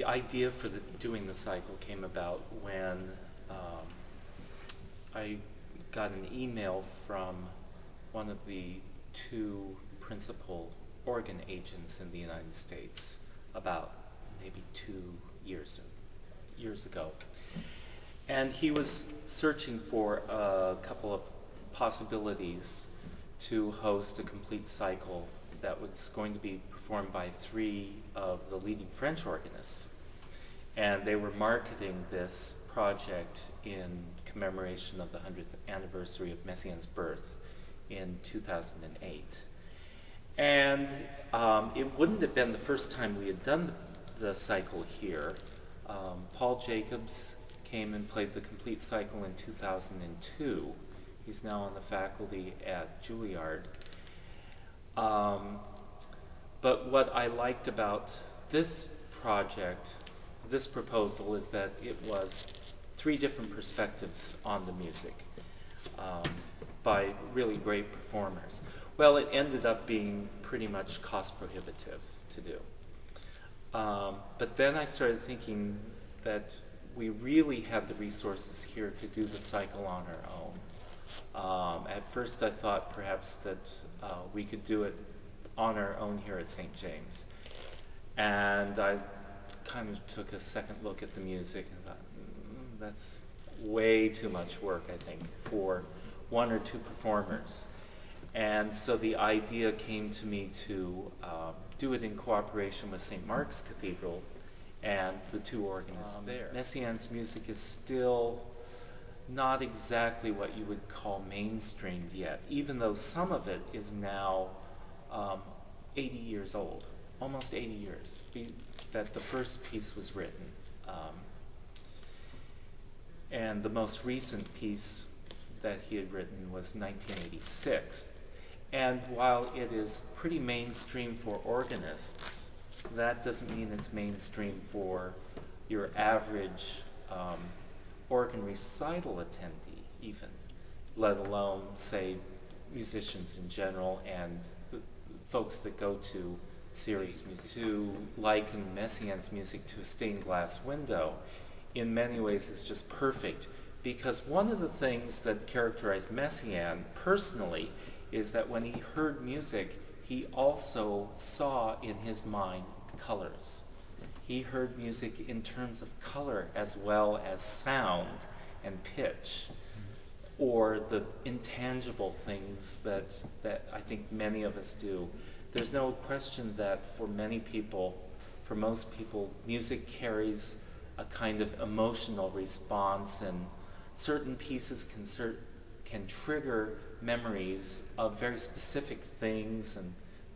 idea for doing the cycle came about when I got an email from one of the two principal organ agents in the United States about maybe 2 years ago. And he was searching for a couple of possibilities to host a complete cycle that was going to be performed by 3 of the leading French organists. And they were marketing this project in commemoration of the 100th anniversary of Messiaen's birth in 2008. And it wouldn't have been the first time we had done the cycle here. Paul Jacobs came and played the complete cycle in 2002. He's now on the faculty at Juilliard. But what I liked about this project, this proposal, is that it was 3 different perspectives on the music by really great performers. Well, it ended up being pretty much cost prohibitive to do. But then I started thinking that we really had the resources here to do the cycle on our own. At first I thought perhaps that we could do it on our own here at St. James. And I kind of took a second look at the music and thought, that's way too much work, I think, for 1 or 2 performers. And so the idea came to me to do it in cooperation with St. Mark's Cathedral and the 2 organists there. Messiaen's music is still not exactly what you would call mainstream yet, even though some of it is now 80 years old, almost 80 years that the first piece was written. And the most recent piece that he had written was 1986. And while it is pretty mainstream for organists, that doesn't mean it's mainstream for your average organ recital attendee even, let alone, say, musicians in general and the folks that go to serious music. To liken Messiaen's music to a stained glass window in many ways is just perfect, because one of the things that characterized Messiaen personally is that when he heard music, he also saw in his mind colors. He heard music in terms of color as well as sound and pitch, or the intangible things that I think many of us do. There's no question that for many people, for most people, music carries a kind of emotional response, and certain pieces can trigger memories of very specific things and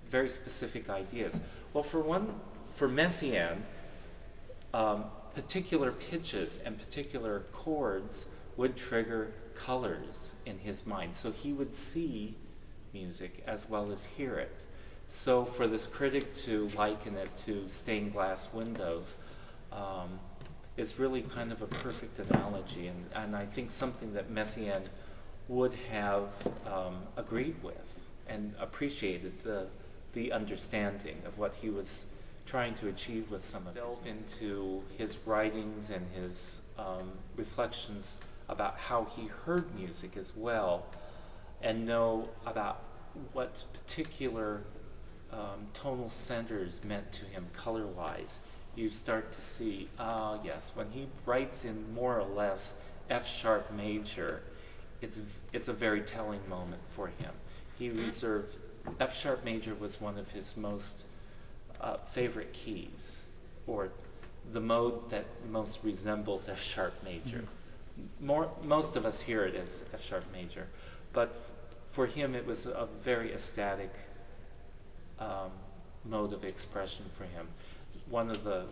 very specific ideas. Well, for Messiaen, particular pitches and particular chords would trigger colors in his mind. So he would see music as well as hear it. So for this critic to liken it to stained glass windows is really kind of a perfect analogy, and I think something that Messiaen would have agreed with and appreciated the understanding of what he was trying to achieve with some of his delve into his writings and his reflections about how he heard music as well, and know about what particular tonal centers meant to him color-wise. You start to see, yes, when he writes in more or less F-sharp major, it's a very telling moment for him. He reserved, F-sharp major was one of his most favorite keys, or the mode that most resembles F-sharp major. Most of us hear it as F-sharp major, but for him it was a very ecstatic mode of expression for him. One of the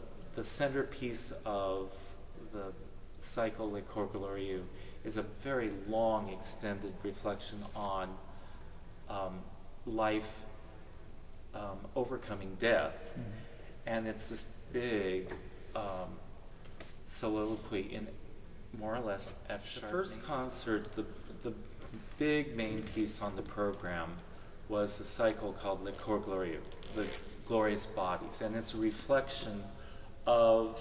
centerpiece of the cycle Le Cor Glorieux is a very long, extended reflection on life overcoming death. And it's this big soliloquy in more or less F-sharp. The first concert, the big main piece on the program was a cycle called Le Cor Glorieux, the Glorious Bodies, and it's a reflection of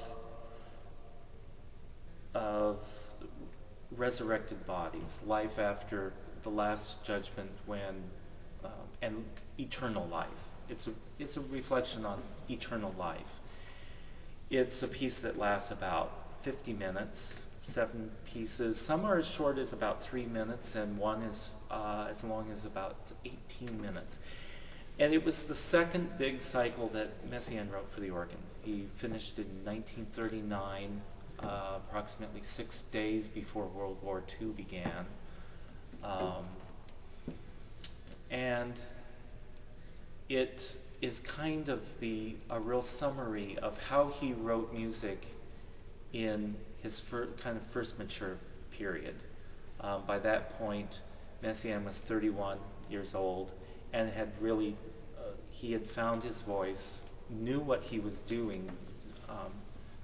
of resurrected bodies, life after the last judgment, and eternal life. It's a reflection on eternal life. It's a piece that lasts about 50 minutes, 7 pieces. Some are as short as about 3 minutes, and one is as long as about 18 minutes. And it was the second big cycle that Messiaen wrote for the organ. He finished in 1939, approximately 6 days before World War II began. And it is kind of a real summary of how he wrote music in his first mature period. By that point, Messiaen was 31 years old and had really, he had found his voice, knew what he was doing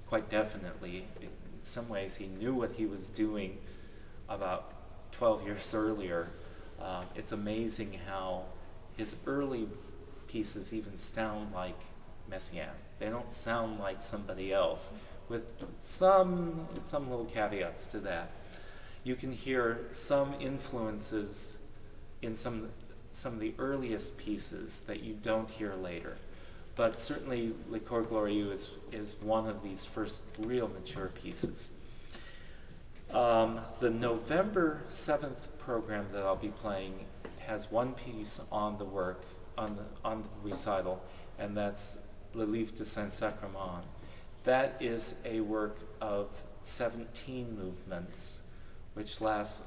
quite definitely. In some ways, he knew what he was doing about 12 years earlier. It's amazing how his early pieces even sound like Messiaen. They don't sound like somebody else, with some little caveats to that. You can hear some influences in some of the earliest pieces that you don't hear later. But certainly Le Cor Glorieux is one of these first real mature pieces. The November 7th program that I'll be playing has one piece on the work, on the recital, and that's Le Livre de Saint-Sacrement. That is a work of 17 movements, which lasts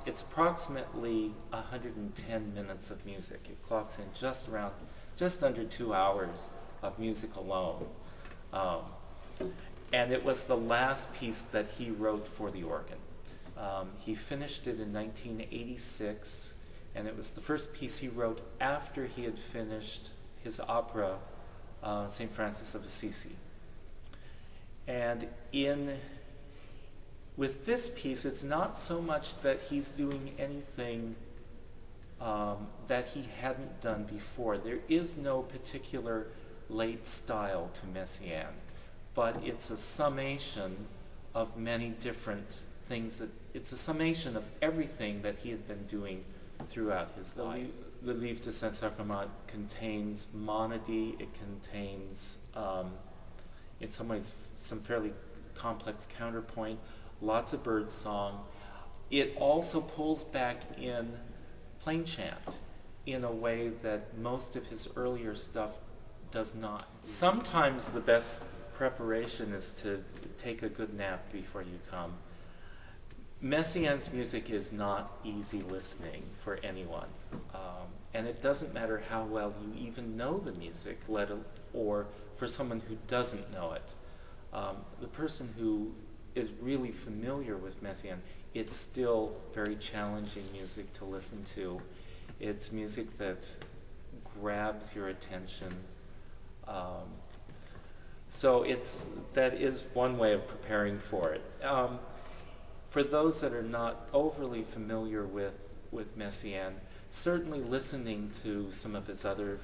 it's approximately 110 minutes of music. It clocks in just under 2 hours of music alone. And it was the last piece that he wrote for the organ. He finished it in 1986, and it was the first piece he wrote after he had finished his opera, St. Francis of Assisi. And with this piece, it's not so much that he's doing anything that he hadn't done before. There is no particular late style to Messiaen, but it's a summation of many different things. It's a summation of everything that he had been doing throughout his life. Le Livre de Saint-Sacrement contains monody, it contains, in some ways, some fairly complex counterpoint, lots of bird song. It also pulls back in plain chant in a way that most of his earlier stuff does not. Sometimes the best preparation is to take a good nap before you come. Messiaen's music is not easy listening for anyone, and it doesn't matter how well you even know the music, or for someone who doesn't know it. The person who is really familiar with Messiaen, it's still very challenging music to listen to. It's music that grabs your attention. So that is one way of preparing for it. For those that are not overly familiar with Messiaen, certainly listening to some of his other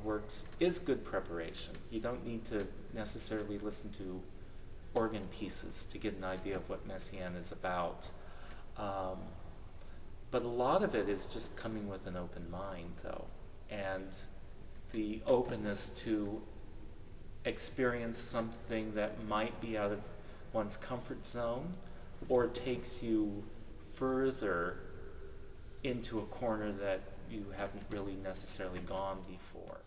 works is good preparation. You don't need to necessarily listen to organ pieces to get an idea of what Messiaen is about. But a lot of it is just coming with an open mind, though, and the openness to experience something that might be out of one's comfort zone or takes you further into a corner that you haven't really necessarily gone before.